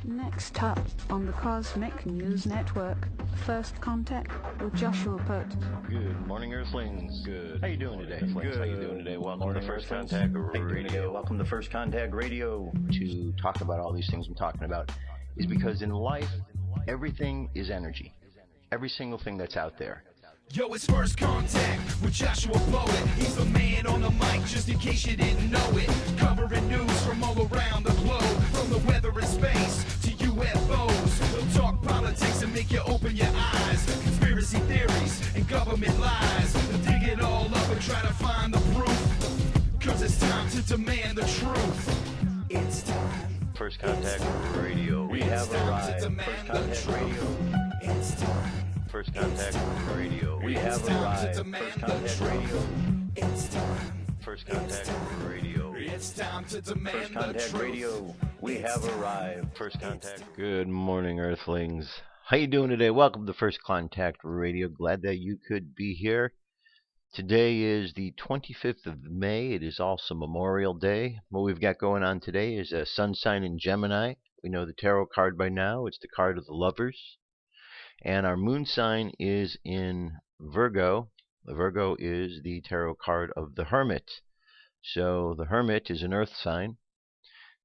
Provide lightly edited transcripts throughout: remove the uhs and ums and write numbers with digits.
Next up on the Cosmic News Network, First Contact with Joshua Put. Good morning, Earthlings. Good. How you doing today? Good. How you doing today? Welcome to First Contact Radio. Welcome to First Contact Radio. To talk about all these things I'm talking about is because in life, everything is energy. Every single thing that's out there. Yo, it's First Contact with Joshua Poet. He's the man on the mic, just in case you didn't know it. Covering news from all around the globe, from the weather and space to UFOs. He'll talk politics and make you open your eyes. Conspiracy theories and government lies. He'll dig it all up and try to find the proof. Cause it's time to demand the truth. It's time. First Contact Radio. We have arrived. First Contact Radio. It's time. First Contact Radio. We have arrived. First Contact Radio. It's time. First Contact Radio. It's time to demand First Contact Radio. We have arrived. First Contact. Good morning, Earthlings. How you doing today? Welcome to First Contact Radio. Glad that you could be here. Today is the 25th of May. It is also Memorial Day. What we've got going on today is a sun sign in Gemini. We know the tarot card by now. It's the card of the lovers. And our moon sign is in Virgo. The Virgo is the tarot card of the Hermit. So the Hermit is an earth sign.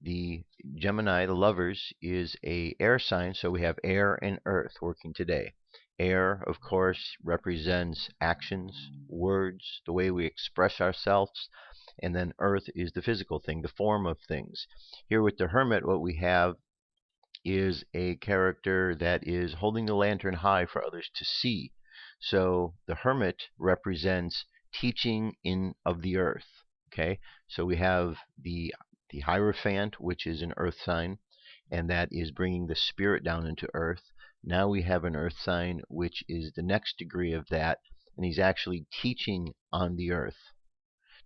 The Gemini, the lovers, is a air sign. So we have air and earth working today. Air, of course, represents actions, words, the way we express ourselves. And then earth is the physical thing, the form of things. Here with the Hermit, what we have is a character that is holding the lantern high for others to see. So the Hermit represents teaching of the earth. Okay, so we have the Hierophant, which is an earth sign, and that is bringing the spirit down into earth. Now we have an earth sign, which is the next degree of that, and he's actually teaching on the earth.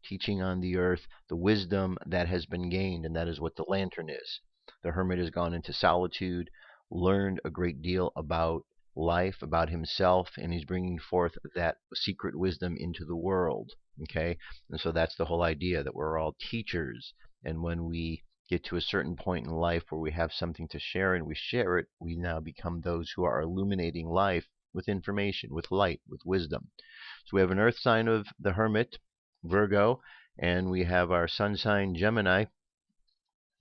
Teaching on the earth the wisdom that has been gained, and that is what the lantern is. The Hermit has gone into solitude, learned a great deal about life, about himself, and he's bringing forth that secret wisdom into the world. Okay, and so that's the whole idea, that we're all teachers, and when we get to a certain point in life where we have something to share and we share it, we now become those who are illuminating life with information, with light, with wisdom. So we have an earth sign of the Hermit, Virgo, and we have our sun sign Gemini,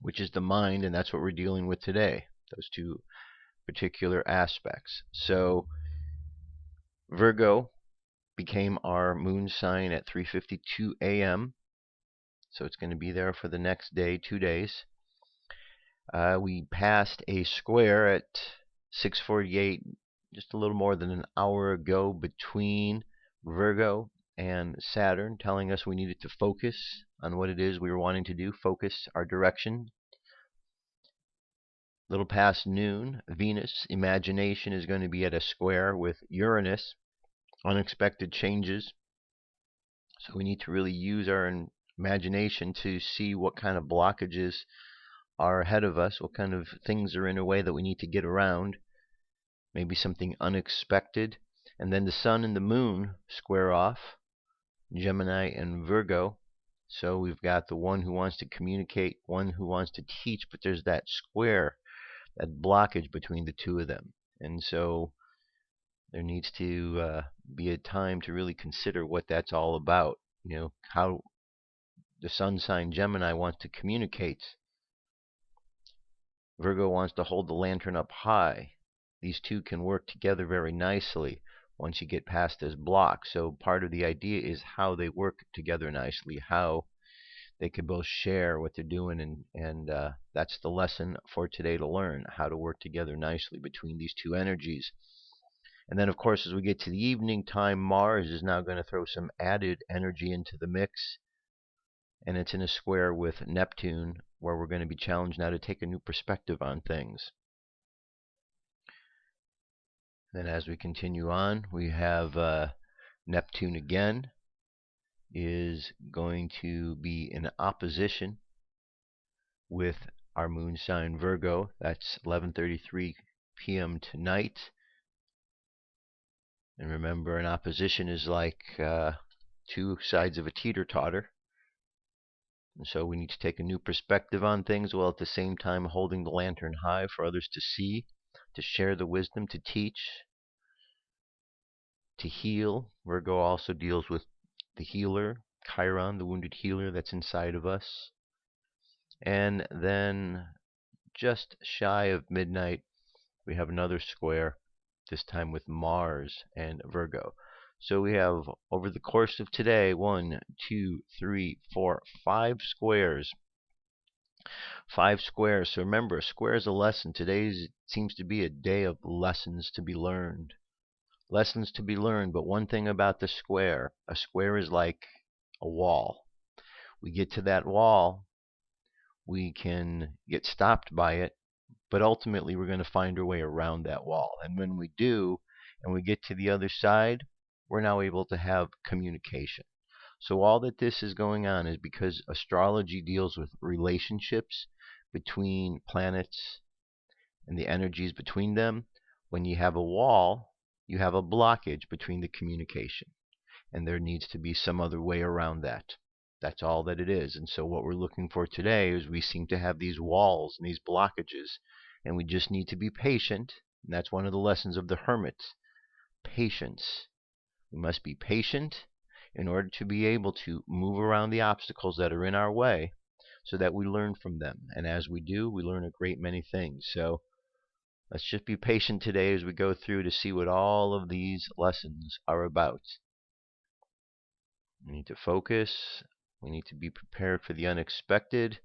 which is the mind, and that's what we're dealing with today, those two particular aspects. So Virgo became our moon sign at 3:52 a.m., so it's going to be there for the next day, 2 days. We passed a square at 6:48, just a little more than an hour ago, between Virgo and Saturn, telling us we needed to focus on what it is we were wanting to do, focus our direction. A little past noon, Venus, imagination, is going to be at a square with Uranus, unexpected changes. So we need to really use our imagination to see what kind of blockages are ahead of us, what kind of things are in a way that we need to get around, maybe something unexpected. And then the sun and the moon square off, Gemini and Virgo. So we've got the one who wants to communicate, one who wants to teach, but there's that square, that blockage between the two of them. And so there needs to be a time to really consider what that's all about. You know, how the sun sign Gemini wants to communicate. Virgo wants to hold the lantern up high. These two can work together very nicely once you get past this block. So part of the idea is how they work together nicely, how they can both share what they're doing, and that's the lesson for today to learn, how to work together nicely between these two energies. And then, of course, as we get to the evening time, Mars is now going to throw some added energy into the mix, and it's in a square with Neptune, where we're going to be challenged now to take a new perspective on things. Then as we continue on, we have Neptune again is going to be in opposition with our moon sign Virgo. That's 11:33 p.m. tonight. And remember, an opposition is like two sides of a teeter-totter. And so we need to take a new perspective on things while at the same time holding the lantern high for others to see, to share the wisdom, to teach, to heal. Virgo also deals with the healer, Chiron, the wounded healer that's inside of us. And then just shy of midnight, we have another square, this time with Mars and Virgo. So we have, over the course of today, 1, 2, 3, 4, 5 squares. 5 squares. So remember, a square is a lesson. Today seems to be a day of lessons to be learned. Lessons to be learned, but one thing about the square, a square is like a wall. We get to that wall, we can get stopped by it, but ultimately we're going to find our way around that wall. And when we do, and we get to the other side, we're now able to have communication. So all that this is going on is because astrology deals with relationships between planets and the energies between them. When you have a wall, you have a blockage between the communication, and there needs to be some other way around that. That's all that it is. And so what we're looking for today is we seem to have these walls and these blockages, and we just need to be patient. And that's one of the lessons of the hermit. Patience. We must be patient in order to be able to move around the obstacles that are in our way so that we learn from them. And as we do, we learn a great many things. So let's just be patient today as we go through to see what all of these lessons are about. We need to focus. We need to be prepared for the unexpected.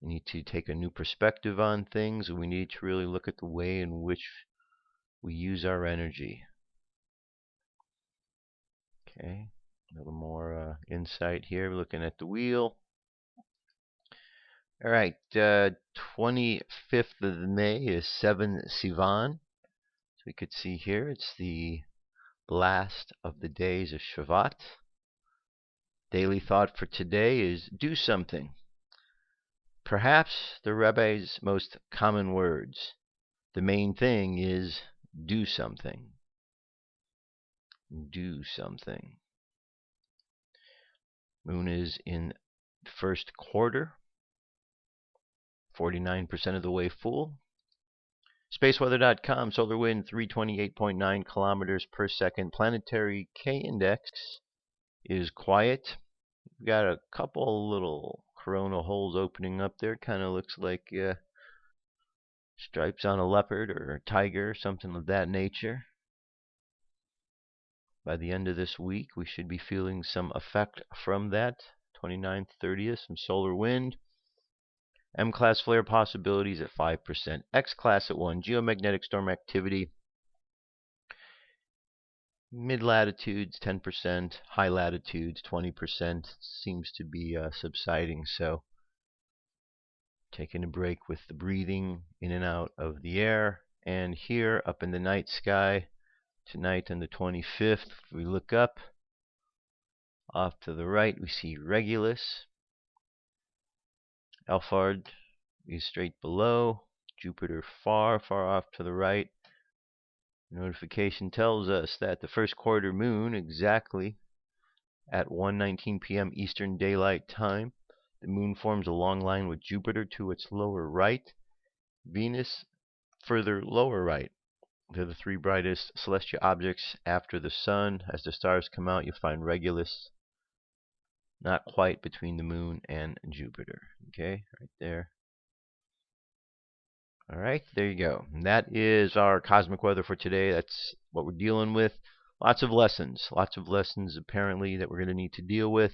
We need to take a new perspective on things, and we need to really look at the way in which we use our energy. Okay, a little more insight here. We're looking at the wheel. All right, 25th of May is 7 Sivan. So we could see here it's the last of the days of Shavat. Daily thought for today is do something. Perhaps the Rebbe's most common words. The main thing is do something. Do something. Moon is in the first quarter, 49% of the way full. Spaceweather.com, solar wind 328.9 kilometers per second. Planetary K index is quiet. We've got a couple little coronal holes opening up there. Kind of looks like stripes on a leopard or a tiger, something of that nature. By the end of this week, we should be feeling some effect from that. 29th, 30th, some solar wind. M-class flare possibilities at 5%. X-class at 1. Geomagnetic storm activity. Mid-latitudes 10%. High latitudes 20%. Seems to be subsiding. So taking a break with the breathing in and out of the air. And here up in the night sky tonight on the 25th, if we look up off to the right, we see Regulus. Alphard is straight below. Jupiter far, far off to the right. Notification tells us that the first quarter moon, exactly at 1:19 p.m. Eastern Daylight Time, the moon forms a long line with Jupiter to its lower right, Venus further lower right. They're the three brightest celestial objects after the sun. As the stars come out, you find Regulus not quite between the moon and Jupiter. Okay, right there. All right, there you go. And that is our cosmic weather for today. That's what we're dealing with. Lots of lessons apparently that we're going to need to deal with.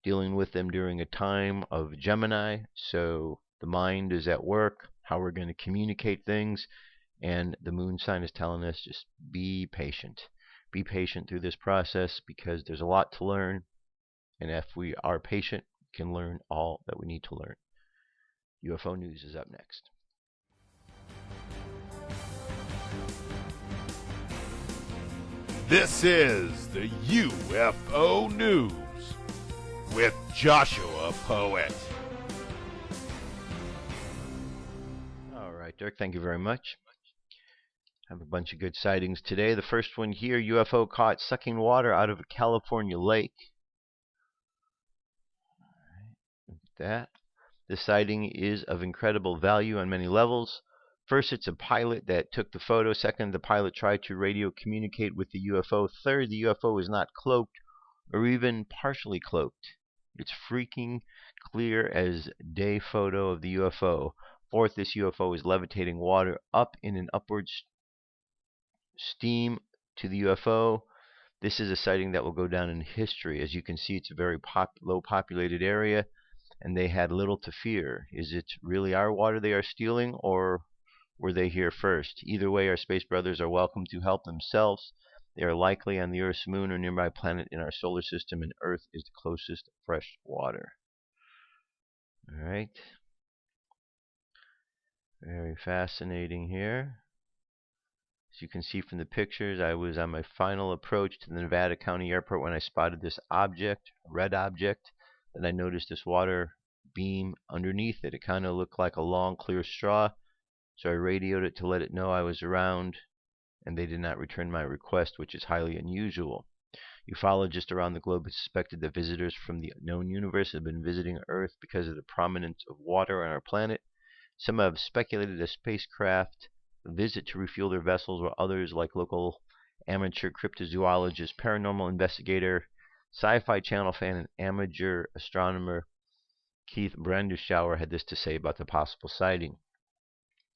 Dealing with them during a time of Gemini. So the mind is at work, how we're going to communicate things. And the moon sign is telling us just be patient. Be patient through this process because there's a lot to learn. And if we are patient, we can learn all that we need to learn. UFO News is up next. This is the UFO News with Joshua Poet. All right, Dirk, thank you very much. Have a bunch of good sightings today. The first one here, UFO caught sucking water out of a California lake. that. This sighting is of incredible value on many levels. First, it's a pilot that took the photo. Second, the pilot tried to radio communicate with the UFO. Third, the UFO is not cloaked or even partially cloaked. It's freaking clear as day photo of the UFO. Fourth, this UFO is levitating water up in an upward steam to the UFO. This is a sighting that will go down in history. As you can see, it's a very low populated area, and they had little to fear. Is it really our water they are stealing, or were they here first? Either way, our space brothers are welcome to help themselves. They are likely on the Earth's moon or nearby planet in our solar system, and Earth is the closest fresh water. Alright. Very fascinating here. As you can see from the pictures, I was on my final approach to the Nevada County Airport when I spotted this object, a red object, and I noticed this water beam underneath it. It kind of looked like a long, clear straw, so I radioed it to let it know I was around, and they did not return my request, which is highly unusual. Ufologists around the globe have suspected that visitors from the known universe have been visiting Earth because of the prominence of water on our planet. Some have speculated a spacecraft visit to refuel their vessels, while others, like local amateur cryptozoologist, paranormal investigator, sci-fi channel fan, and amateur astronomer Keith Branduschauer had this to say about the possible sighting.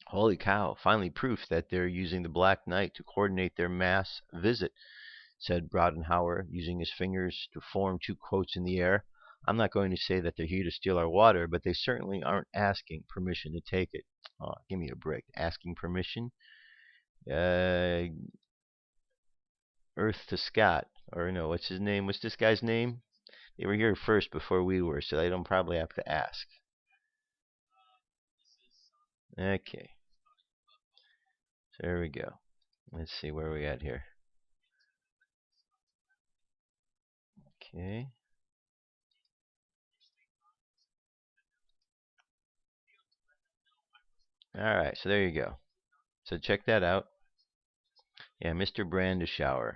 Holy cow, finally proof that they're using the Black Knight to coordinate their mass visit, said Brodenhauer, using his fingers to form two quotes in the air. I'm not going to say that they're here to steal our water, but they certainly aren't asking permission to take it. Oh, give me a break. Asking permission? Earth to Scott. Or no, what's his name? What's this guy's name? They were here first before we were, so they don't probably have to ask. Okay. So there we go. Let's see where we at here. Okay. Alright, so there you go. So check that out. Yeah, Mr. Branduschauer.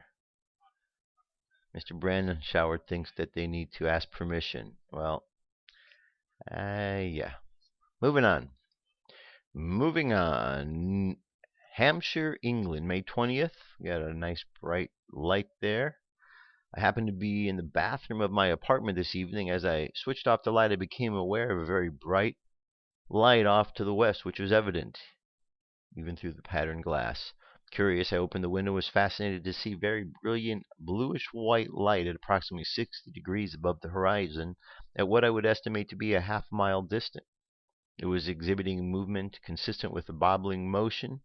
Mr. Branduschauer thinks that they need to ask permission. Well, yeah. Moving on. Hampshire, England, May 20th. We got a nice bright light there. I happened to be in the bathroom of my apartment this evening. As I switched off the light, I became aware of a very bright light off to the west, which was evident even through the patterned glass. Curious, I opened the window and was fascinated to see very brilliant bluish-white light at approximately 60 degrees above the horizon at what I would estimate to be a half-mile distant. It was exhibiting movement consistent with the bobbling motion,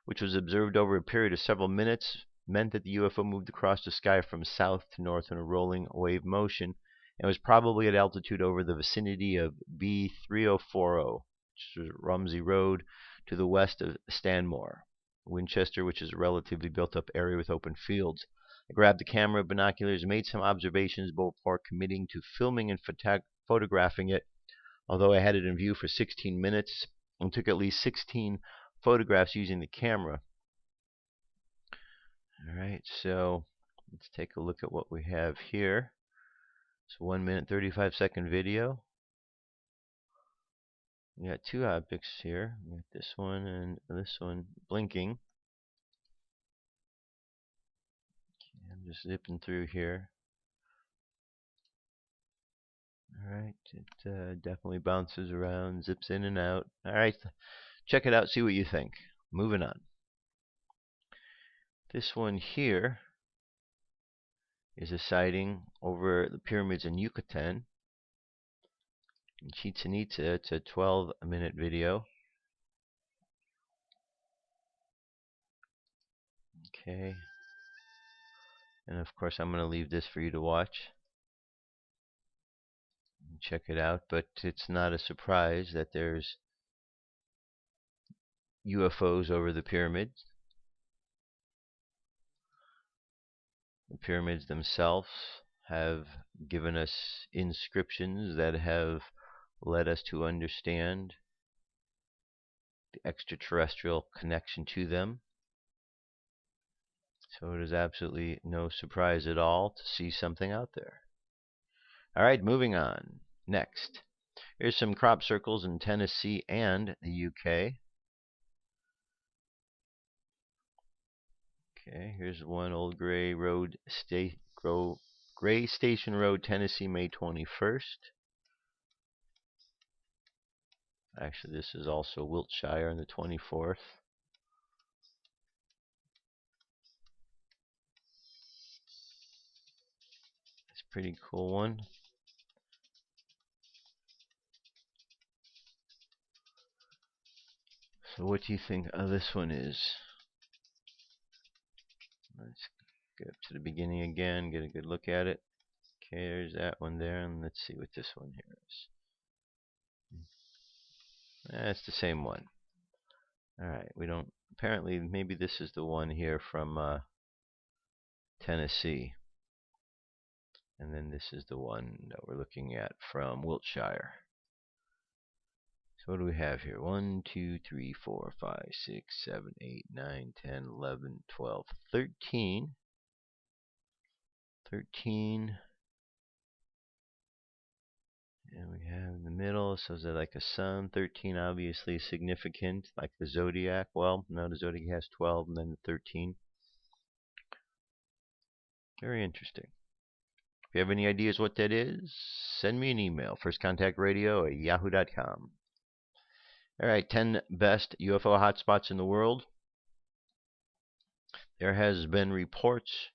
which was observed over a period of several minutes, meant that the UFO moved across the sky from south to north in a rolling wave motion, and was probably at altitude over the vicinity of B3040, which is Rumsey Road, to the west of Stanmore, Winchester, which is a relatively built-up area with open fields. I grabbed the camera, binoculars, made some observations before committing to filming and photographing it, although I had it in view for 16 minutes and took at least 16 photographs using the camera. Alright, so let's take a look at what we have here. It's a 1 minute 35-second video. We got two objects here. We got this one and this one blinking. Okay, I'm just zipping through here. Alright, it definitely bounces around, zips in and out. Alright, check it out, see what you think. Moving on. This one here is a sighting over the pyramids in Yucatan. In Chichen Itza, it's a 12-minute video. Okay. And of course, I'm going to leave this for you to watch. Check it out, but it's not a surprise that there's UFOs over the pyramids. The pyramids themselves have given us inscriptions that have led us to understand the extraterrestrial connection to them. So it is absolutely no surprise at all to see something out there. Alright, moving on. Next. Here's some crop circles in Tennessee and the UK. Okay, here's one, Old Gray Station Road, Tennessee, May 21st. Actually, this is also Wiltshire on the 24th. It's a pretty cool one. So what do you think this one is? Let's get up to the beginning again, get a good look at it. Okay, there's that one there, and let's see what this one here is. It's the same one. Alright, we don't, apparently, maybe this is the one here from Tennessee. And then this is the one that we're looking at from Wiltshire. So what do we have here? 1, 2, 3, 4, 5, 6, 7, 8, 9, 10, 11, 12, 13. 13. And we have in the middle, so is it like a sun? 13 obviously significant, like the zodiac. Well, no, the zodiac has 12 and then 13. Very interesting. If you have any ideas what that is, send me an email, firstcontactradio@yahoo.com. Alright, 10 best UFO hotspots in the world. There has been reports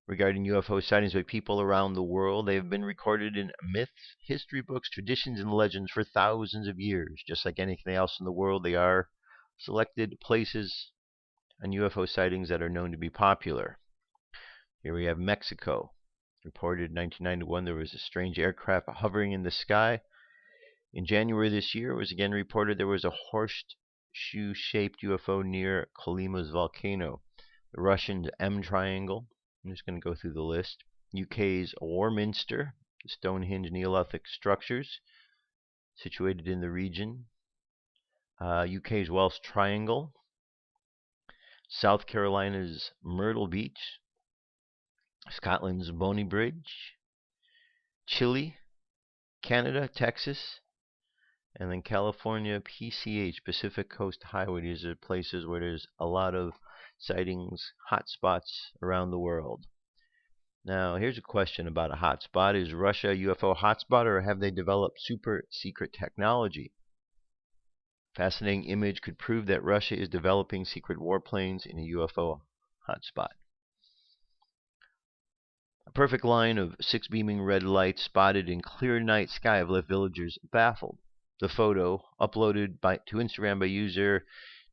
regarding UFO sightings by people around the world. They have been recorded in myths, history books, traditions, and legends for thousands of years. Just like anything else in the world, they are selected places on UFO sightings that are known to be popular. Here we have Mexico. Reported in 1991 there was a strange aircraft hovering in the sky. In January this year, it was again reported there was a horseshoe-shaped UFO near Colima's volcano. The Russian M Triangle. I'm just going to go through the list. UK's Warminster, Stonehenge Neolithic structures situated in the region. UK's Welsh Triangle. South Carolina's Myrtle Beach. Scotland's Boney Bridge. Chile. Canada, Texas. And then California, PCH, Pacific Coast Highway. These are places where there's a lot of sightings, hotspots around the world. Now, here's a question about a hotspot. Is Russia a UFO hotspot, or have they developed super secret technology? Fascinating image could prove that Russia is developing secret warplanes in a UFO hotspot. A perfect line of 6 beaming red lights spotted in clear night sky have left villagers baffled. The photo, uploaded to Instagram by user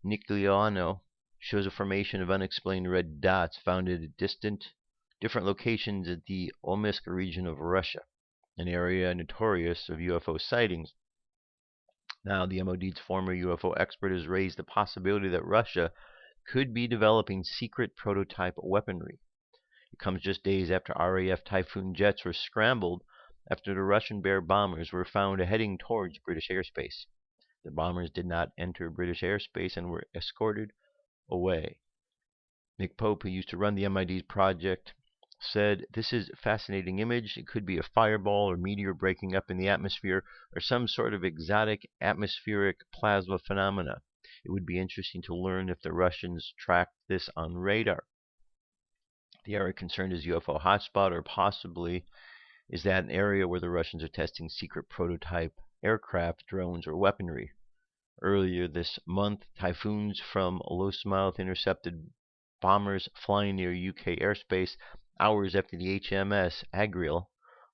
Nicoliano, shows a formation of unexplained red dots found at different locations at the Omsk region of Russia, an area notorious of UFO sightings. Now, the MOD's former UFO expert has raised the possibility that Russia could be developing secret prototype weaponry. It comes just days after RAF Typhoon jets were scrambled after the Russian Bear bombers were found heading towards British airspace. The bombers did not enter British airspace and were escorted away. Nick Pope, who used to run the MID's project, said, "This is a fascinating image. It could be a fireball or meteor breaking up in the atmosphere or some sort of exotic atmospheric plasma phenomena. It would be interesting to learn if the Russians tracked this on radar. The area concerned is UFO hotspot, or possibly is that an area where the Russians are testing secret prototype aircraft, drones, or weaponry. Earlier this month, typhoons from Losemouth intercepted bombers flying near UK airspace hours after the HMS Agriel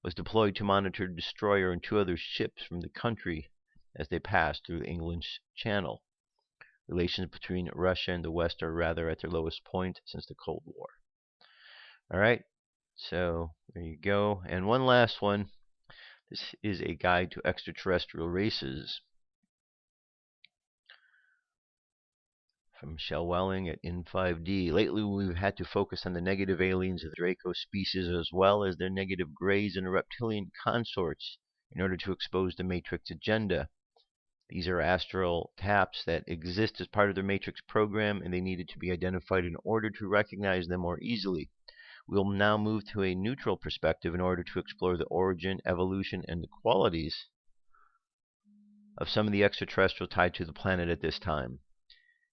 was deployed to monitor a destroyer and 2 other ships from the country as they passed through England's Channel. Relations between Russia and the West are rather at their lowest point since the Cold War." Alright, so there you go. And one last one. This is a guide to extraterrestrial races from Michelle Welling at In5D. Lately, we've had to focus on the negative aliens of the Draco species as well as their negative greys and reptilian consorts in order to expose the Matrix agenda. These are astral taps that exist as part of their Matrix program, and they needed to be identified in order to recognize them more easily. We'll now move to a neutral perspective in order to explore the origin, evolution, and the qualities of some of the extraterrestrial tied to the planet at this time.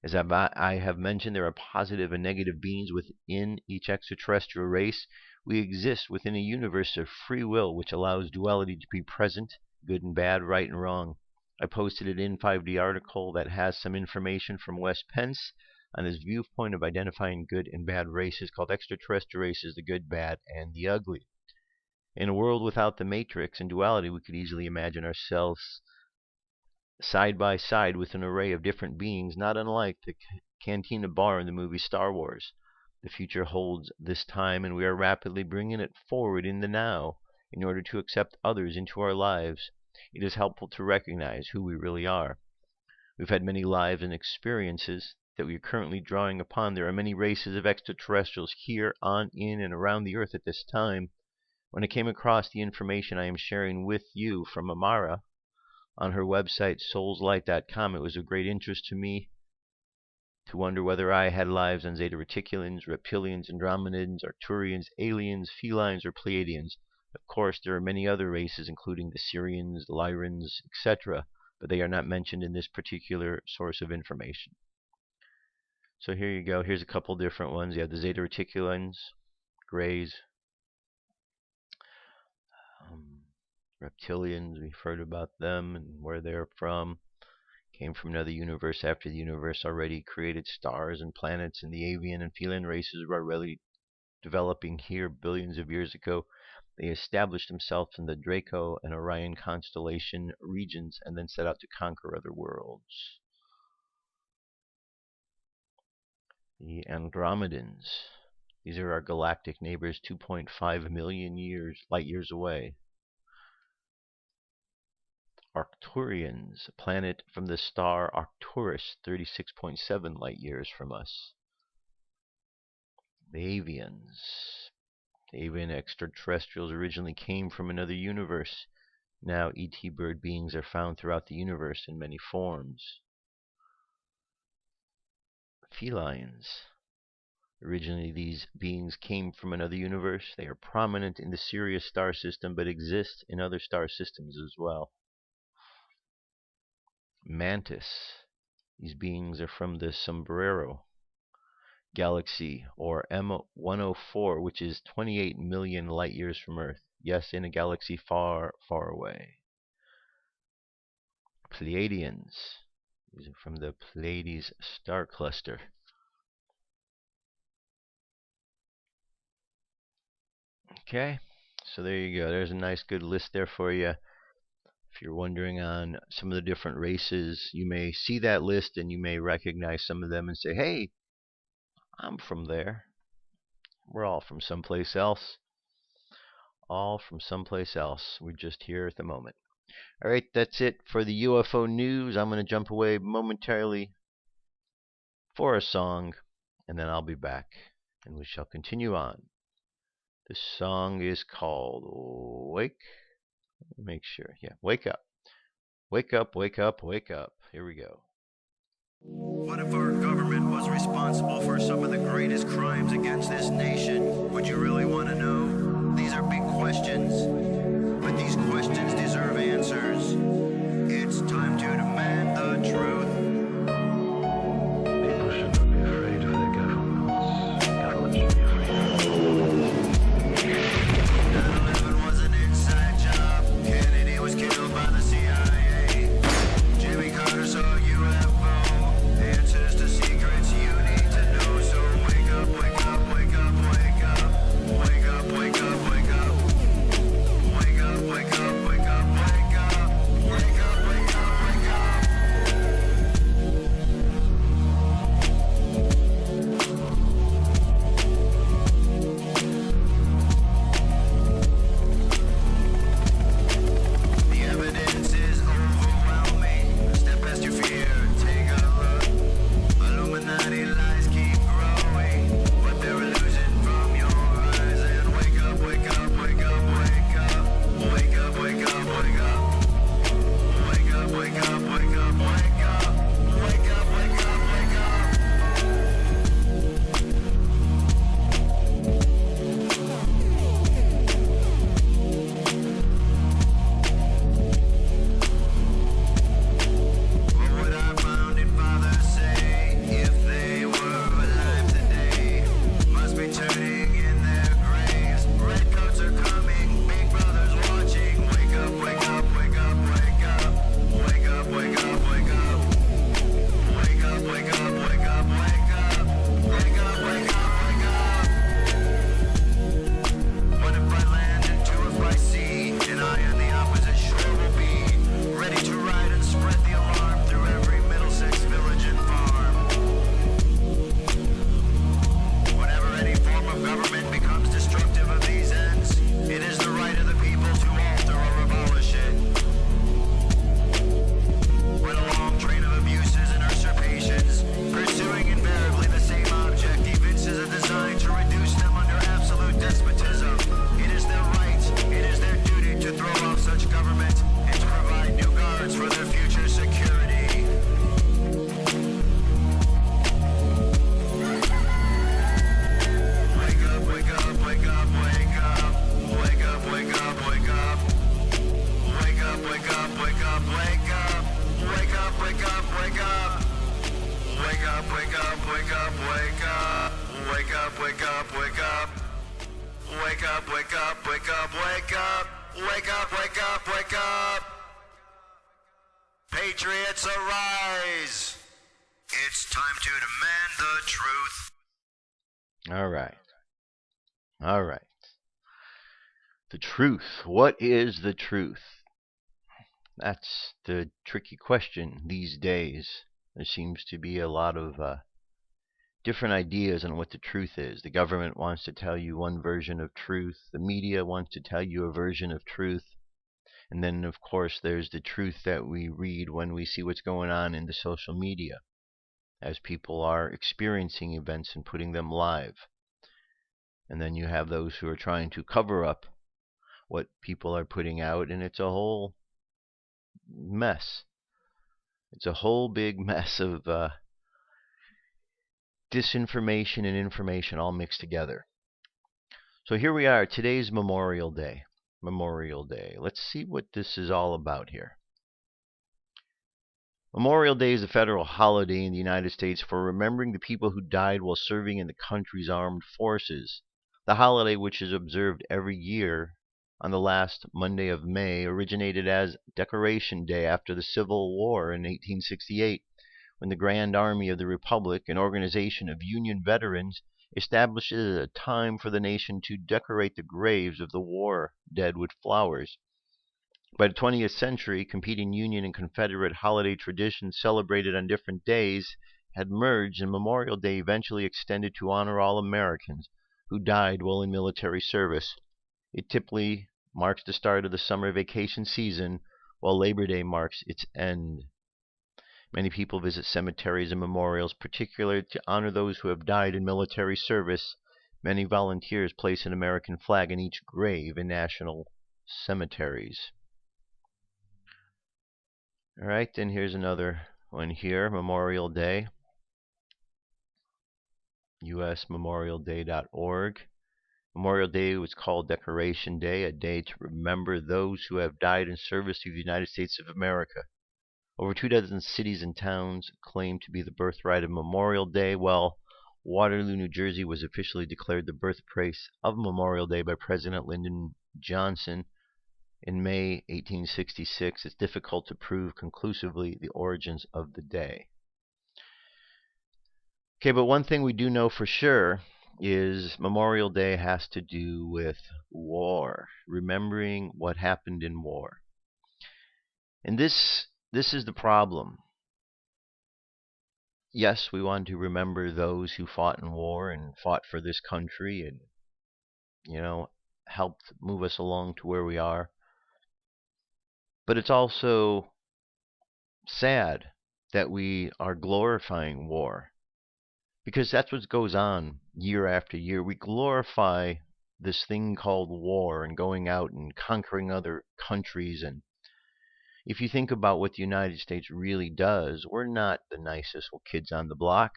As I have mentioned, there are positive and negative beings within each extraterrestrial race. We exist within a universe of free will which allows duality to be present, good and bad, right and wrong. I posted an In5D article that has some information from Wes Pence on his viewpoint of identifying good and bad races called Extraterrestrial Races, the Good, Bad, and the Ugly. In a world without the matrix and duality, we could easily imagine ourselves side by side with an array of different beings, not unlike the Cantina Bar in the movie Star Wars. The future holds this time, and we are rapidly bringing it forward in the now in order to accept others into our lives. It is helpful to recognize who we really are. We've had many lives and experiences that we are currently drawing upon. There are many races of extraterrestrials here, on, in, and around the Earth at this time. When I came across the information I am sharing with you from Amara on her website, soulslight.com, it was of great interest to me to wonder whether I had lives on Zeta Reticulans, Reptilians, Andromedans, Arcturians, aliens, felines, or Pleiadians. Of course, there are many other races, including the Syrians, the Lyrans, etc., but they are not mentioned in this particular source of information. So here you go. Here's a couple different ones. You have the Zeta Reticulans, Greys, Reptilians. We've heard about them and where they're from. Came from another universe after the universe already created stars and planets, and the avian and feline races were already developing here billions of years ago. They established themselves in the Draco and Orion constellation regions and then set out to conquer other worlds. The Andromedans. These are our galactic neighbors, 2.5 million light years away. Arcturians, a planet from the star Arcturus, 36.7 light years from us. The Avians. The avian extraterrestrials originally came from another universe. Now ET bird beings are found throughout the universe in many forms. Felines. Originally these beings came from another universe. They are prominent in the Sirius star system but exist in other star systems as well. Mantis. These beings are from the Sombrero galaxy, or M104, which is 28 million light years from Earth. Yes, in a galaxy far, far away. Pleiadians. These are from the Pleiades star cluster. Okay, so there you go. There's a nice good list there for you. If you're wondering on some of the different races, you may see that list and you may recognize some of them and say, hey, I'm from there. We're all from someplace else. All from someplace else. We're just here at the moment. Alright, that's it for the UFO news. I'm going to jump away momentarily for a song, and then I'll be back, and we shall continue on. This song is called Wake. Make sure. Yeah, wake up. Wake up, wake up, wake up. Here we go. What if our government was responsible for some of the greatest crimes against this nation? Would you really want to know? These are big questions, but these questions deserve answers. It's time to demand the truth. People should not be afraid of their governments. Governments should be afraid of them. 9/11 was an inside job. Kennedy was killed by the CIA. Jimmy Carter saw UFO. Answers to secrets you need to know. So wake up, wake up, wake up, wake up. Wake up, wake up, wake up. Wake up, wake up, wake up, wake up. wake up, wake up. Wake up, wake up, wake up. Wake up, wake up, wake up, wake up. Wake up, wake up, wake up. Patriots arise. It's time to demand the truth. All right. All right. The truth. What is the truth? That's the tricky question these days. There seems to be a lot of different ideas on what the truth is. The government wants to tell you one version of truth. The media wants to tell you a version of truth. And then, of course, there's the truth that we read when we see what's going on in the social media, as people are experiencing events and putting them live. And then you have those who are trying to cover up what people are putting out, and it's a whole mess. It's a whole big mess of disinformation and information all mixed together. So here we are. Today's Memorial Day. Memorial Day. Let's see what this is all about here. Memorial Day is a federal holiday in the United States for remembering the people who died while serving in the country's armed forces. The holiday, which is observed every year on the last Monday of May, originated as Decoration Day after the Civil War in 1868, when the Grand Army of the Republic, an organization of Union veterans, establishes a time for the nation to decorate the graves of the war dead with flowers. By the 20th century, competing Union and Confederate holiday traditions celebrated on different days had merged, and Memorial Day eventually extended to honor all Americans who died while in military service. It typically marks the start of the summer vacation season, while Labor Day marks its end. Many people visit cemeteries and memorials, particularly to honor those who have died in military service. Many volunteers place an American flag in each grave in national cemeteries. All right, then here's another one here, Memorial Day, usmemorialday.org. Memorial Day was called Decoration Day, a day to remember those who have died in service to the United States of America. Over 24 cities and towns claim to be the birthright of Memorial Day, while Waterloo, New Jersey was officially declared the birthplace of Memorial Day by President Lyndon Johnson in May 1866. It's difficult to prove conclusively the origins of the day. Okay, but one thing we do know for sure is Memorial Day has to do with war, remembering what happened in war. And this is the problem. Yes, we want to remember those who fought in war and fought for this country and, helped move us along to where we are. But it's also sad that we are glorifying war, because that's what goes on year after year. We glorify this thing called war and going out and conquering other countries. And if you think about what the United States really does, we're not the nicest kids on the block.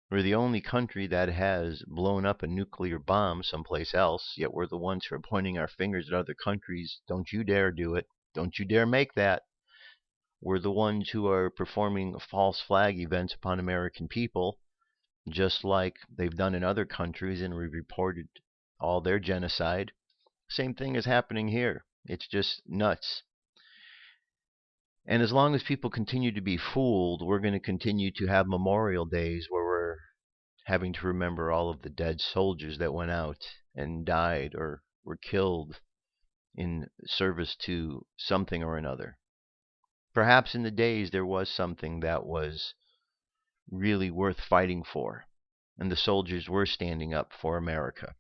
We're the only country that has blown up a nuclear bomb someplace else, yet we're the ones who are pointing our fingers at other countries. Don't you dare do it. Don't you dare make that. We're the ones who are performing false flag events upon American people, just like they've done in other countries, and we've reported all their genocide. Same thing is happening here. It's just nuts. And as long as people continue to be fooled, we're going to continue to have Memorial Days where we're having to remember all of the dead soldiers that went out and died or were killed in service to something or another. Perhaps in the days there was something that was really worth fighting for, and the soldiers were standing up for America.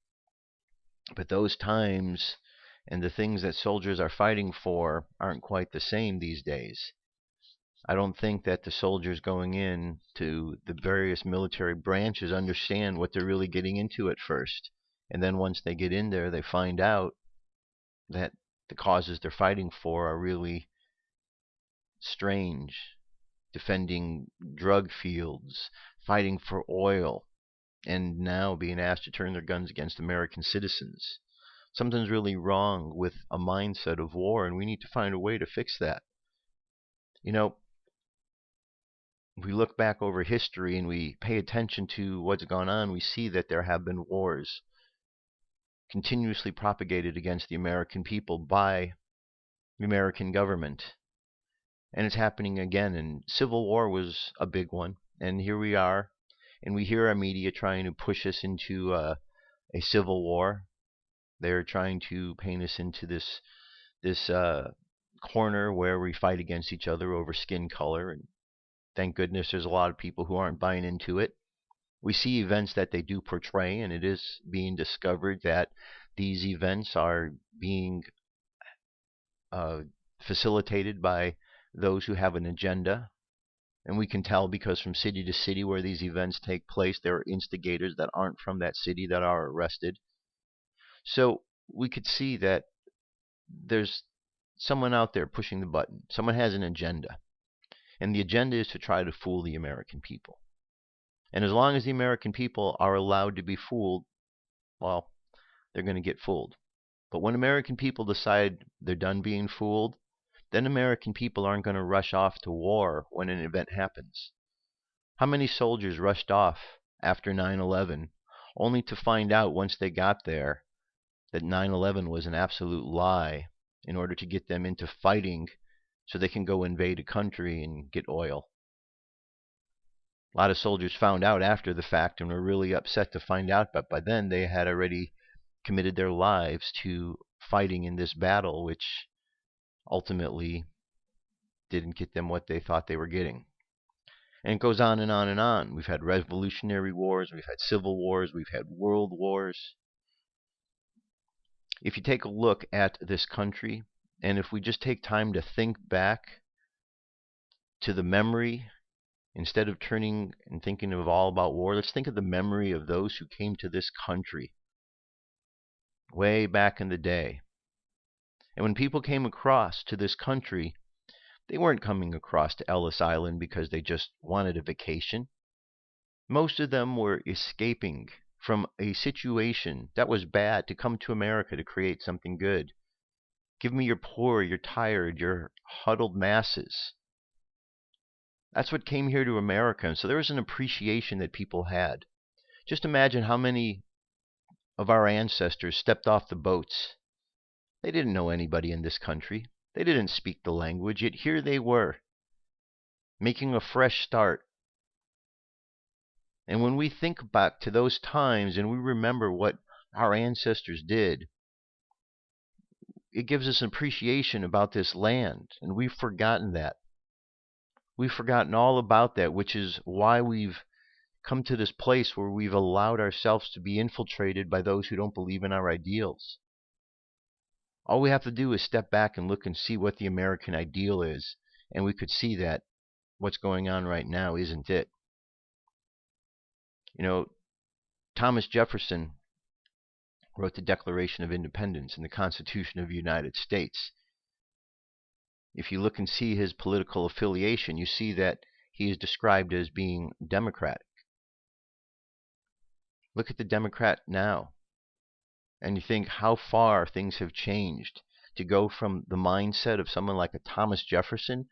But those times and the things that soldiers are fighting for aren't quite the same these days. I don't think that the soldiers going in to the various military branches understand what they're really getting into at first. And then once they get in there, they find out that the causes they're fighting for are really strange. Defending drug fields, fighting for oil, and now being asked to turn their guns against American citizens. Something's really wrong with a mindset of war, and we need to find a way to fix that. we look back over history and we pay attention to what's gone on, we see that there have been wars continuously propagated against the American people by the American government. And it's happening again. And Civil War was a big one. And here we are. And we hear our media trying to push us into a civil war. They're trying to paint us into this corner where we fight against each other over skin color. And thank goodness there's a lot of people who aren't buying into it. We see events that they do portray, and it is being discovered that these events are being facilitated by those who have an agenda. And we can tell because from city to city where these events take place, there are instigators that aren't from that city that are arrested. So we could see that there's someone out there pushing the button. Someone has an agenda. And the agenda is to try to fool the American people. And as long as the American people are allowed to be fooled, well, they're going to get fooled. But when American people decide they're done being fooled, then American people aren't going to rush off to war when an event happens. How many soldiers rushed off after 9/11 only to find out once they got there that 9/11 was an absolute lie in order to get them into fighting so they can go invade a country and get oil? A lot of soldiers found out after the fact and were really upset to find out, but by then they had already committed their lives to fighting in this battle, which ultimately didn't get them what they thought they were getting. And it goes on and on and on. We've had revolutionary wars, we've had civil wars, we've had world wars. If you take a look at this country, and if we just take time to think back to the memory, instead of turning and thinking of all about war, let's think of the memory of those who came to this country way back in the day. And when people came across to this country, they weren't coming across to Ellis Island because they just wanted a vacation. Most of them were escaping from a situation that was bad to come to America to create something good. Give me your poor, your tired, your huddled masses. That's what came here to America. And so there was an appreciation that people had. Just imagine how many of our ancestors stepped off the boats. They didn't know anybody in this country. They didn't speak the language, yet here they were, making a fresh start. And when we think back to those times and we remember what our ancestors did, it gives us an appreciation about this land, and we've forgotten that. We've forgotten all about that, which is why we've come to this place where we've allowed ourselves to be infiltrated by those who don't believe in our ideals. All we have to do is step back and look and see what the American ideal is, and we could see that what's going on right now isn't it. You know, Thomas Jefferson wrote the Declaration of Independence and the Constitution of the United States. If you look and see his political affiliation, you see that he is described as being Democratic. Look at the Democrat now, and you think how far things have changed to go from the mindset of someone like a Thomas Jefferson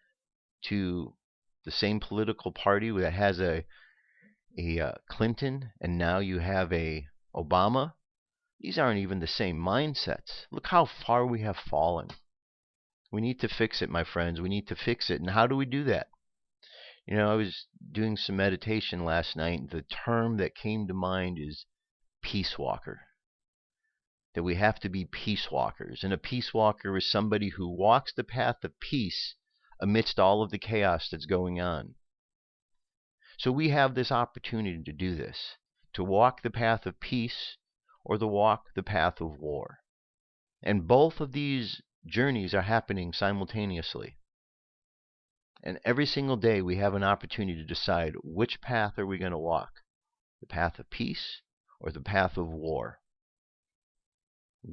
to the same political party that has a Clinton, and now you have a Obama. These aren't even the same mindsets. Look how far we have fallen. We need to fix it, my friends. We need to fix it. And how do we do that? You know, I was doing some meditation last night. The term that came to mind is peace walker. That we have to be peace walkers. And a peace walker is somebody who walks the path of peace amidst all of the chaos that's going on. So we have this opportunity to do this, to walk the path of peace or to walk the path of war. And both of these journeys are happening simultaneously. And every single day we have an opportunity to decide which path are we going to walk, the path of peace or the path of war.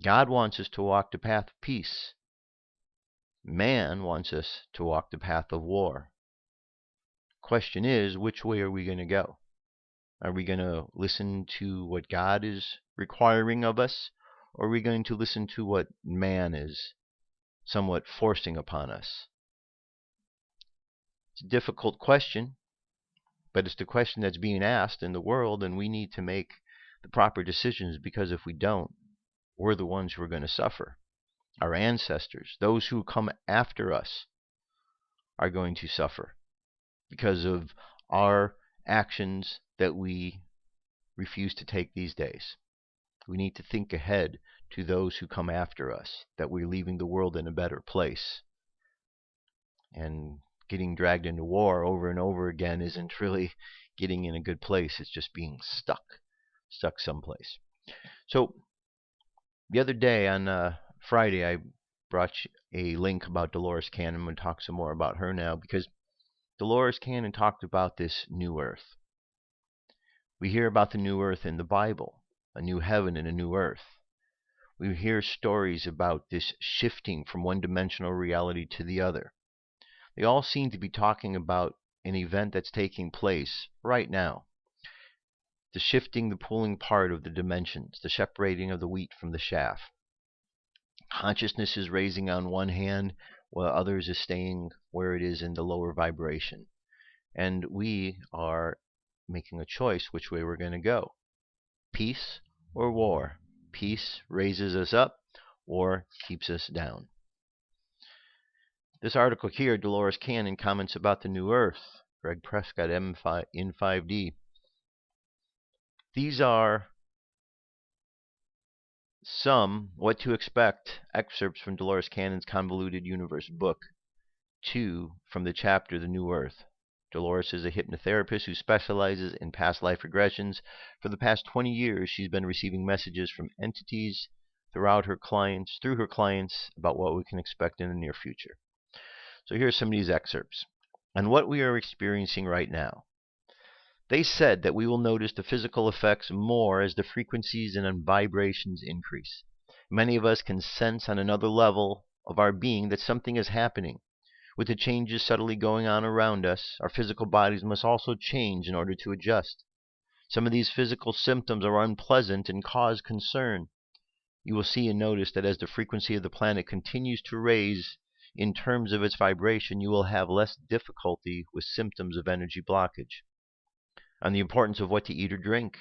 God wants us to walk the path of peace. Man wants us to walk the path of war. Question is, which way are we going to go? Are we going to listen to what God is requiring of us, or are we going to listen to what man is somewhat forcing upon us? It's a difficult question, But it's the question that's being asked in the world, and we need to make the proper decisions, because if we don't, we're the ones who are going to suffer. Our ancestors, those who come after us, are going to suffer because of our actions that we refuse to take these days. We need to think ahead to those who come after us, that we're leaving the world in a better place. And getting dragged into war over and over again isn't really getting in a good place. It's just being stuck someplace. So the other day on Friday, I brought you a link about Dolores Cannon. I'm going to talk some more about her now, because Dolores Cannon talked about this new earth. We hear about the new earth in the Bible, a new heaven and a new earth. We hear stories about this shifting from one-dimensional reality to the other. They all seem to be talking about an event that's taking place right now. The shifting, the pulling part of the dimensions, the separating of the wheat from the chaff. Consciousness is raising on one hand, while others is staying where it is in the lower vibration. And we are making a choice which way we're going to go. Peace or war. Peace raises us up, or keeps us down. This article here, Dolores Cannon comments about the new earth. Greg Prescott, N5D. These are some what to expect excerpts from Dolores Cannon's Convoluted Universe book 2 from the chapter The New Earth. Dolores is a hypnotherapist who specializes in past life regressions. For the past 20 years, she's been receiving messages from entities through her clients about what we can expect in the near future. So here's some of these excerpts. And what we are experiencing right now. They said that we will notice the physical effects more as the frequencies and vibrations increase. Many of us can sense on another level of our being that something is happening. With the changes subtly going on around us, our physical bodies must also change in order to adjust. Some of these physical symptoms are unpleasant and cause concern. You will see and notice that as the frequency of the planet continues to raise in terms of its vibration, you will have less difficulty with symptoms of energy blockage. On the importance of what to eat or drink.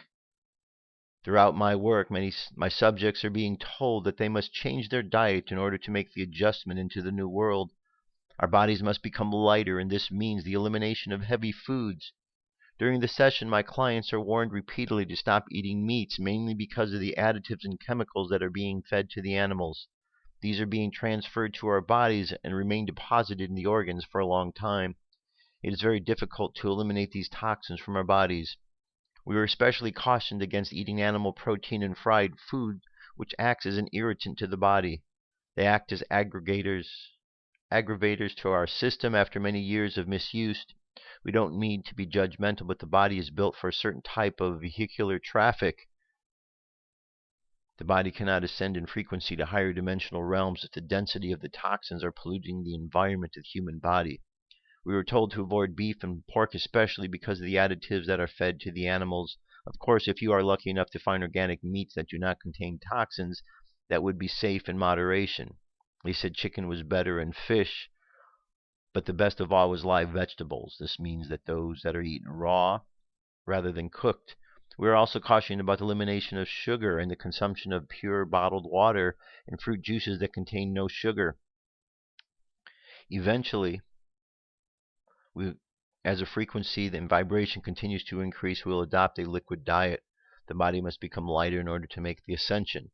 Throughout my work, my subjects are being told that they must change their diet in order to make the adjustment into the new world. Our bodies must become lighter, and this means the elimination of heavy foods. During the session, my clients are warned repeatedly to stop eating meats, mainly because of the additives and chemicals that are being fed to the animals. These are being transferred to our bodies and remain deposited in the organs for a long time. It is very difficult to eliminate these toxins from our bodies. We are especially cautioned against eating animal protein and fried food, which acts as an irritant to the body. They act as aggravators to our system after many years of misuse. We don't need to be judgmental, but the body is built for a certain type of vehicular traffic. The body cannot ascend in frequency to higher dimensional realms if the density of the toxins are polluting the environment of the human body. We were told to avoid beef and pork, especially because of the additives that are fed to the animals. Of course, if you are lucky enough to find organic meats that do not contain toxins, that would be safe in moderation. They said chicken was better and fish, but the best of all was live vegetables. This means that those that are eaten raw rather than cooked. We are also cautioned about the elimination of sugar and the consumption of pure bottled water and fruit juices that contain no sugar. Eventually, as a frequency and vibration continues to increase, we will adopt a liquid diet. The body must become lighter in order to make the ascension.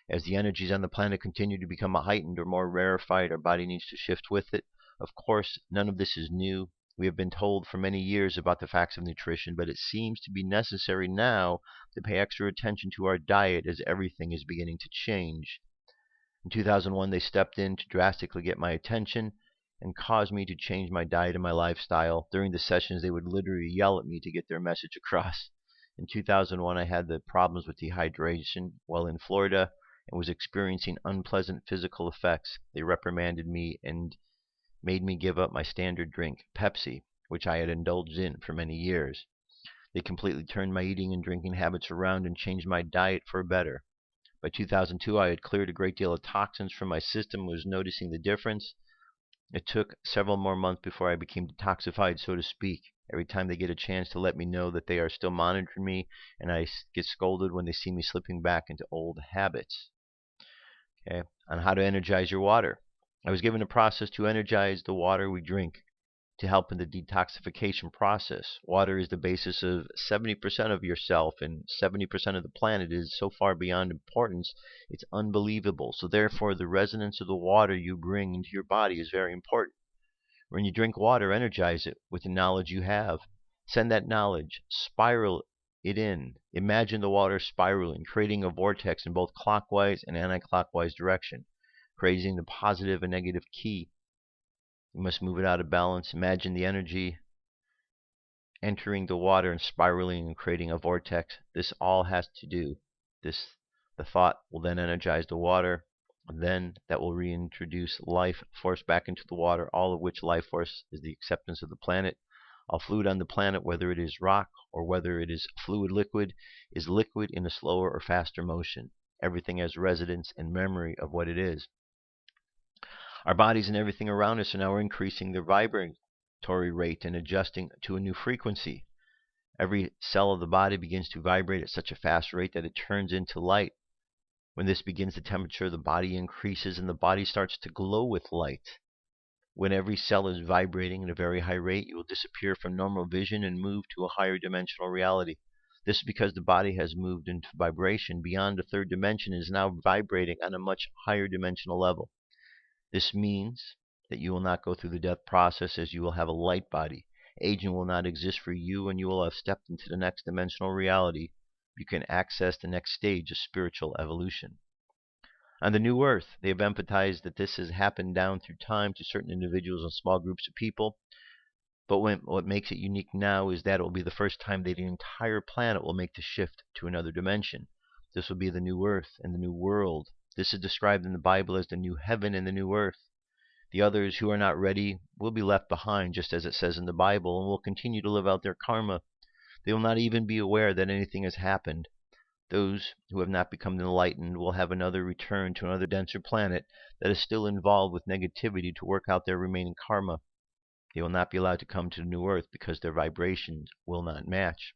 As the energies on the planet continue to become heightened or more rarefied, our body needs to shift with it. Of course, none of this is new. We have been told for many years about the facts of nutrition, but it seems to be necessary now to pay extra attention to our diet as everything is beginning to change. In 2001, they stepped in to drastically get my attention and caused me to change my diet and my lifestyle. During the sessions, they would literally yell at me to get their message across. In 2001, I had the problems with dehydration while in Florida and was experiencing unpleasant physical effects. They reprimanded me and made me give up my standard drink, Pepsi, which I had indulged in for many years. They completely turned my eating and drinking habits around and changed my diet for better. By 2002, I had cleared a great deal of toxins from my system and was noticing the difference. It took several more months before I became detoxified, so to speak. Every time they get a chance to let me know that they are still monitoring me, and I get scolded when they see me slipping back into old habits. Okay, on how to energize your water. I was given a process to energize the water we drink to help in the detoxification process. Water is the basis of 70% of yourself, and 70% of the planet is so far beyond importance, it's unbelievable. So therefore, the resonance of the water you bring into your body is very important. When you drink water, energize it with the knowledge you have. Send that knowledge, spiral it in. Imagine the water spiraling, creating a vortex in both clockwise and anti-clockwise direction, creating the positive and negative key. You must move it out of balance. Imagine the energy entering the water and spiraling and creating a vortex. This all has to do. The thought will then energize the water. Then that will reintroduce life force back into the water, all of which life force is the acceptance of the planet. All fluid on the planet, whether it is rock or whether it is fluid liquid, is liquid in a slower or faster motion. Everything has residence and memory of what it is. Our bodies and everything around us are now increasing their vibratory rate and adjusting to a new frequency. Every cell of the body begins to vibrate at such a fast rate that it turns into light. When this begins, the temperature of the body increases and the body starts to glow with light. When every cell is vibrating at a very high rate, you will disappear from normal vision and move to a higher dimensional reality. This is because the body has moved into vibration beyond the third dimension and is now vibrating on a much higher dimensional level. This means that you will not go through the death process, as you will have a light body. Aging will not exist for you, and you will have stepped into the next dimensional reality. You can access the next stage of spiritual evolution. On the new earth, they have emphasized that this has happened down through time to certain individuals and small groups of people. But what makes it unique now is that it will be the first time that the entire planet will make the shift to another dimension. This will be the new earth and the new world. This is described in the Bible as the new heaven and the new earth. The others who are not ready will be left behind, just as it says in the Bible, and will continue to live out their karma. They will not even be aware that anything has happened. Those who have not become enlightened will have another return to another denser planet that is still involved with negativity to work out their remaining karma. They will not be allowed to come to the new earth because their vibrations will not match.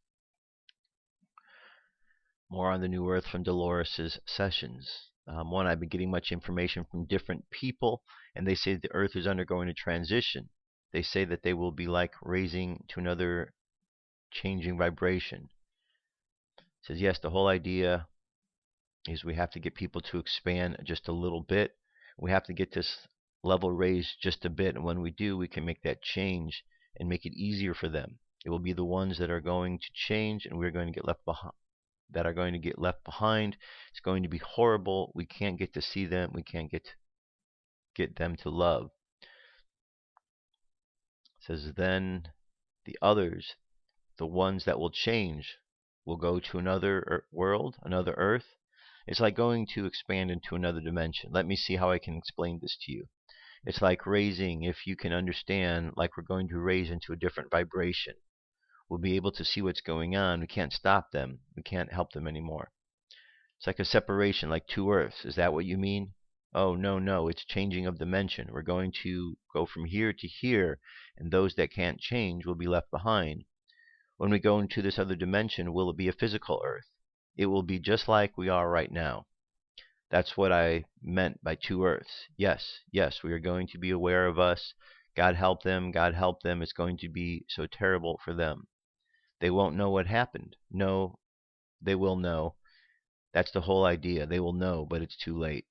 More on the new earth from Dolores' sessions. One, I've been getting much information from different people, and they say the earth is undergoing a transition. They say that they will be like raising to another changing vibration. It says, yes, the whole idea is we have to get people to expand just a little bit. We have to get this level raised just a bit, and when we do, we can make that change and make it easier for them. It will be the ones that are going to change, and we're going to get left behind. That are going to get left behind. It's going to be horrible. We can't get to see them. We can't get them to love. It says then the others, the ones that will change, will go to another world, another earth. It's like going to expand into another dimension. Let me see how I can explain this to you. It's like raising, if you can understand, like we're going to raise into a different vibration. We'll be able to see what's going on. We can't stop them. We can't help them anymore. It's like a separation, like two earths. Is that what you mean? Oh, no. It's changing of dimension. We're going to go from here to here, and those that can't change will be left behind. When we go into this other dimension, will it be a physical earth? It will be just like we are right now. That's what I meant by two earths. Yes, we are going to be aware of us. God help them. It's going to be so terrible for them. They won't know what happened. No, they will know. That's the whole idea. They will know, but it's too late.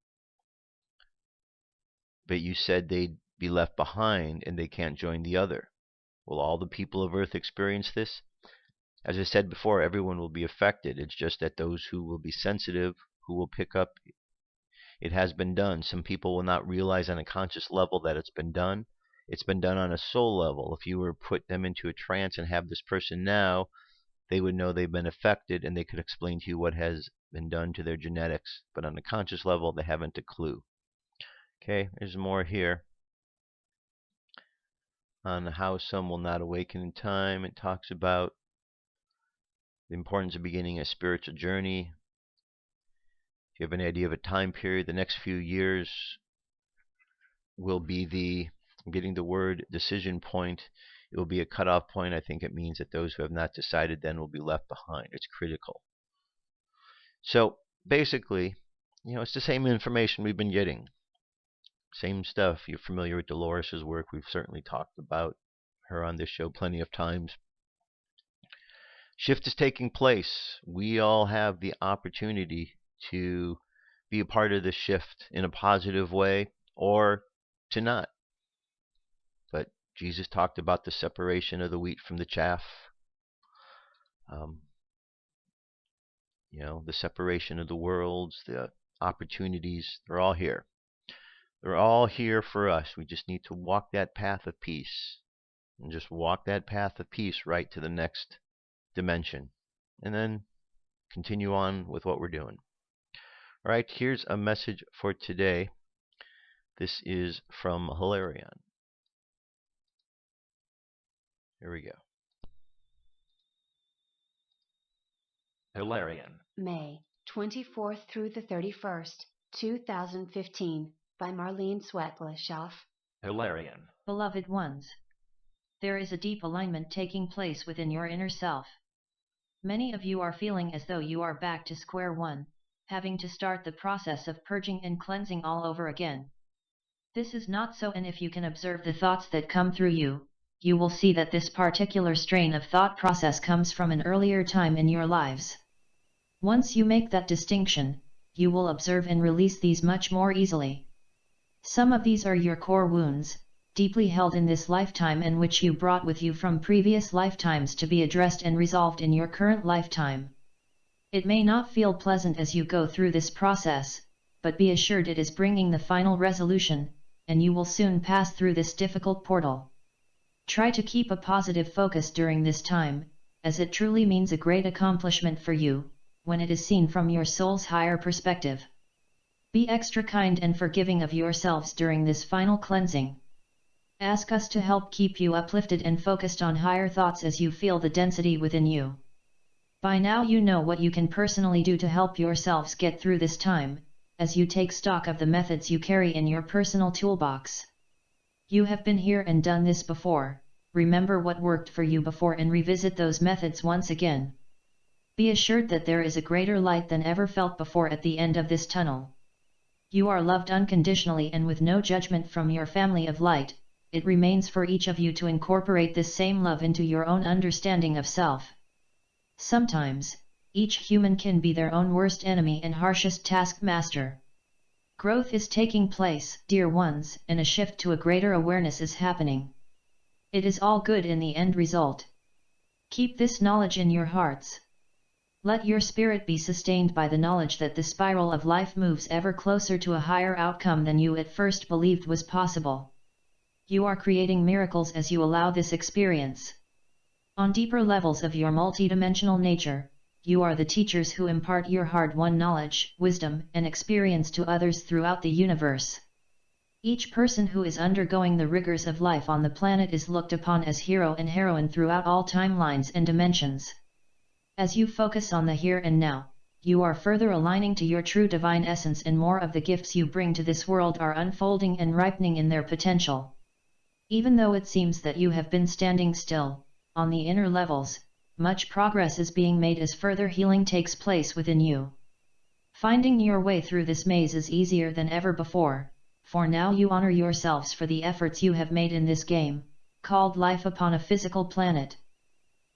But you said they'd be left behind and they can't join the other. Will all the people of Earth experience this? As I said before, everyone will be affected. It's just that those who will be sensitive, who will pick up, it has been done. Some people will not realize on a conscious level that it's been done. It's been done on a soul level. If you were to put them into a trance and have this person now, they would know they've been affected and they could explain to you what has been done to their genetics. But on a conscious level, they haven't a clue. Okay, there's more here. On how some will not awaken in time, it talks about the importance of beginning a spiritual journey. If you have an idea of a time period, the next few years will be the I'm getting the word decision point. It will be a cutoff point. I think it means that those who have not decided then will be left behind. It's critical. So basically, it's the same information we've been getting. Same stuff. You're familiar with Dolores' work. We've certainly talked about her on this show plenty of times. Shift is taking place. We all have the opportunity to be a part of this shift in a positive way or to not. But Jesus talked about the separation of the wheat from the chaff. The separation of the worlds, the opportunities, they're all here. They're all here for us. We just need to walk that path of peace. And just walk that path of peace right to the next dimension. And then continue on with what we're doing. All right, here's a message for today. This is from Hilarion. Here we go. Hilarion. May 24th through the 31st, 2015, by Marlene Swetleshoff. Hilarion. Beloved ones, there is a deep alignment taking place within your inner self. Many of you are feeling as though you are back to square one, having to start the process of purging and cleansing all over again. This is not so, and if you can observe the thoughts that come through you, you will see that this particular strain of thought process comes from an earlier time in your lives. Once you make that distinction, you will observe and release these much more easily. Some of these are your core wounds, deeply held in this lifetime and which you brought with you from previous lifetimes to be addressed and resolved in your current lifetime. It may not feel pleasant as you go through this process, but be assured it is bringing the final resolution, and you will soon pass through this difficult portal. Try to keep a positive focus during this time, as it truly means a great accomplishment for you, when it is seen from your soul's higher perspective. Be extra kind and forgiving of yourselves during this final cleansing. Ask us to help keep you uplifted and focused on higher thoughts as you feel the density within you. By now you know what you can personally do to help yourselves get through this time, as you take stock of the methods you carry in your personal toolbox. You have been here and done this before. Remember what worked for you before and revisit those methods once again. Be assured that there is a greater light than ever felt before at the end of this tunnel. You are loved unconditionally and with no judgment from your family of light. It remains for each of you to incorporate this same love into your own understanding of self. Sometimes, each human can be their own worst enemy and harshest taskmaster. Growth is taking place, dear ones, and a shift to a greater awareness is happening. It is all good in the end result. Keep this knowledge in your hearts. Let your spirit be sustained by the knowledge that the spiral of life moves ever closer to a higher outcome than you at first believed was possible. You are creating miracles as you allow this experience. On deeper levels of your multidimensional nature, you are the teachers who impart your hard-won knowledge, wisdom, and experience to others throughout the universe. Each person who is undergoing the rigors of life on the planet is looked upon as hero and heroine throughout all timelines and dimensions. As you focus on the here and now, you are further aligning to your true divine essence, and more of the gifts you bring to this world are unfolding and ripening in their potential. Even though it seems that you have been standing still, on the inner levels, much progress is being made as further healing takes place within you. Finding your way through this maze is easier than ever before, for now you honor yourselves for the efforts you have made in this game, called life upon a physical planet.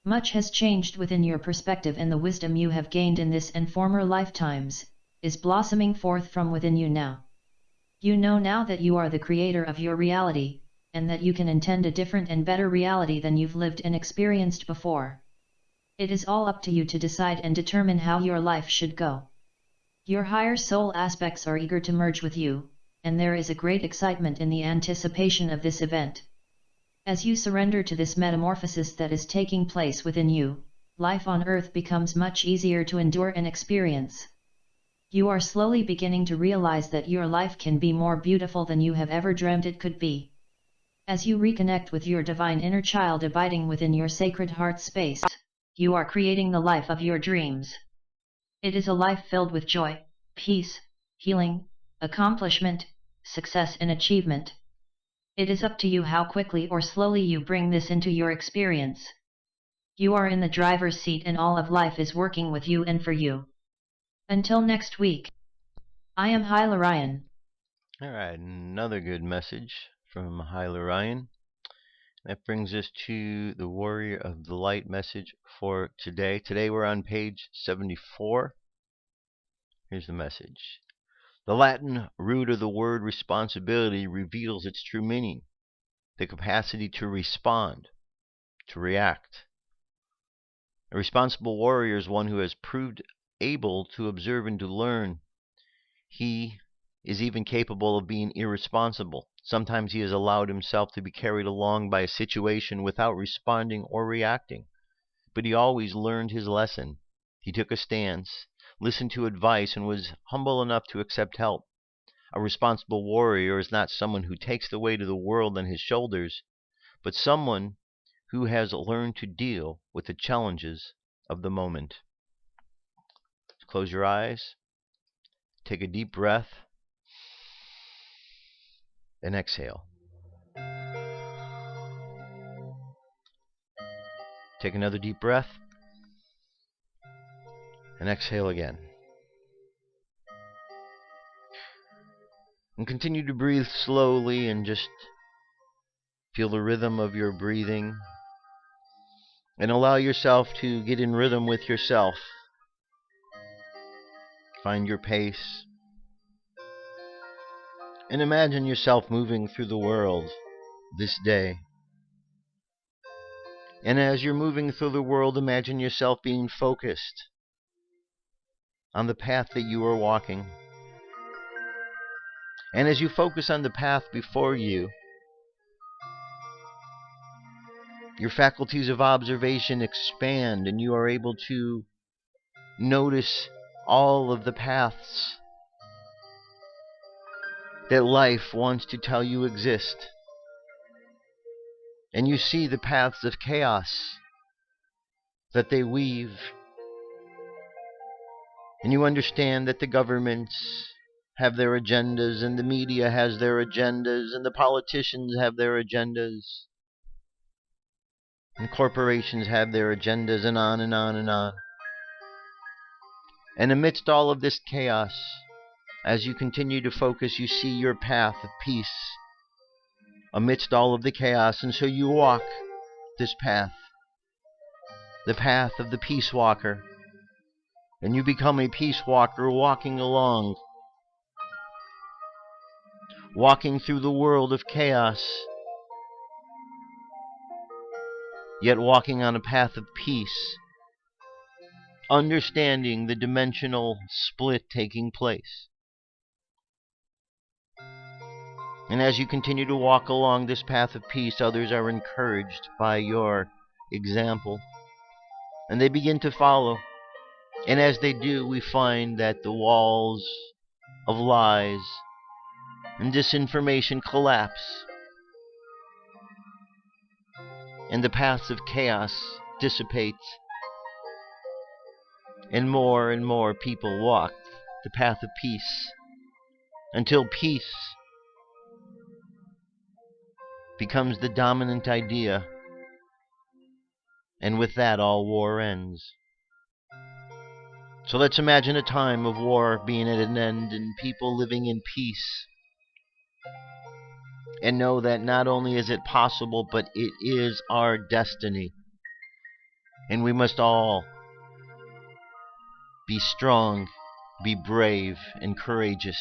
Much has changed within your perspective, and the wisdom you have gained in this and former lifetimes is blossoming forth from within you now. You know now that you are the creator of your reality, and that you can intend a different and better reality than you've lived and experienced before. It is all up to you to decide and determine how your life should go. Your higher soul aspects are eager to merge with you, and there is a great excitement in the anticipation of this event. As you surrender to this metamorphosis that is taking place within you, life on Earth becomes much easier to endure and experience. You are slowly beginning to realize that your life can be more beautiful than you have ever dreamed it could be. As you reconnect with your divine inner child abiding within your sacred heart space, you are creating the life of your dreams. It is a life filled with joy, peace, healing, accomplishment, success and achievement. It is up to you how quickly or slowly you bring this into your experience. You are in the driver's seat and all of life is working with you and for you. Until next week. I am Hilarion. Alright, another good message from Hilarion. That brings us to the Warrior of the Light message for today. Today we're on page 74. Here's the message. The Latin root of the word responsibility reveals its true meaning, the capacity to respond, to react. A responsible warrior is one who has proved able to observe and to learn. He is even capable of being irresponsible. Sometimes he has allowed himself to be carried along by a situation without responding or reacting. But he always learned his lesson. He took a stance, listened to advice, and was humble enough to accept help. A responsible warrior is not someone who takes the weight of the world on his shoulders, but someone who has learned to deal with the challenges of the moment. Close your eyes, take a deep breath, and exhale. Take another deep breath, and exhale again. And continue to breathe slowly and just feel the rhythm of your breathing. And allow yourself to get in rhythm with yourself. Find your pace. And imagine yourself moving through the world this day. And as you're moving through the world, imagine yourself being focused on the path that you are walking. And as you focus on the path before you, your faculties of observation expand and you are able to notice all of the paths that life wants to tell you exist. And you see the paths of chaos that they weave. And you understand that the governments have their agendas, and the media has their agendas, and the politicians have their agendas, and corporations have their agendas, and on and on and on. And amidst all of this chaos, as you continue to focus, you see your path of peace amidst all of the chaos. And so you walk this path, the path of the peace walker. And you become a peace walker walking along, walking through the world of chaos, yet walking on a path of peace, understanding the dimensional split taking place. And as you continue to walk along this path of peace, others are encouraged by your example. And they begin to follow. And as they do, we find that the walls of lies and disinformation collapse. And the paths of chaos dissipate. And more people walk the path of peace. Until peace becomes the dominant idea, and with that all war ends. So let's imagine a time of war being at an end and people living in peace, and know that not only is it possible, but it is our destiny. And we must all be strong, be brave, and courageous.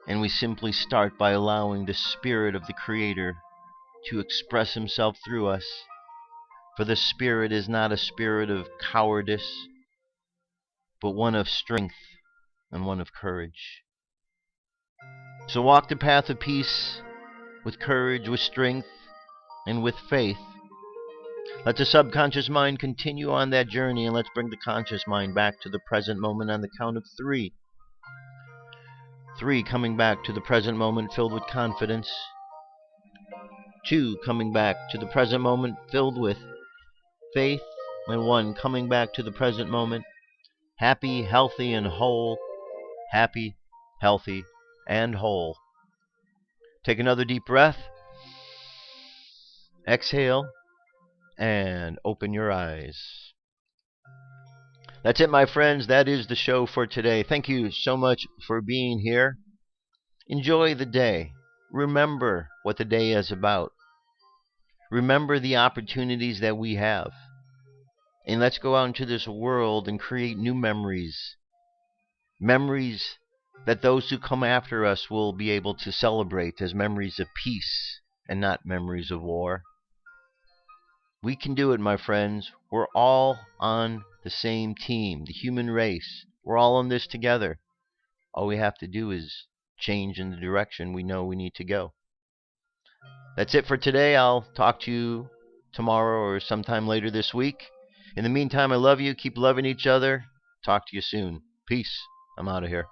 And we simply start by allowing the Spirit of the Creator to express Himself through us. For the Spirit is not a spirit of cowardice, but one of strength and one of courage. So walk the path of peace with courage, with strength, and with faith. Let the subconscious mind continue on that journey, and let's bring the conscious mind back to the present moment on the count of 3. 3, coming back to the present moment filled with confidence. 2, coming back to the present moment filled with faith. And 1, coming back to the present moment happy, healthy, and whole. Happy, healthy, and whole. Take another deep breath. Exhale and open your eyes. That's it, my friends. That is the show for today. Thank you so much for being here. Enjoy the day. Remember what the day is about. Remember the opportunities that we have. And let's go out into this world and create new memories. Memories that those who come after us will be able to celebrate as memories of peace and not memories of war. We can do it, my friends. We're all on the same team, the human race. We're all in this together. All we have to do is change in the direction we know we need to go. That's it for today. I'll talk to you tomorrow or sometime later this week. In the meantime, I love you. Keep loving each other. Talk to you soon. Peace. I'm out of here.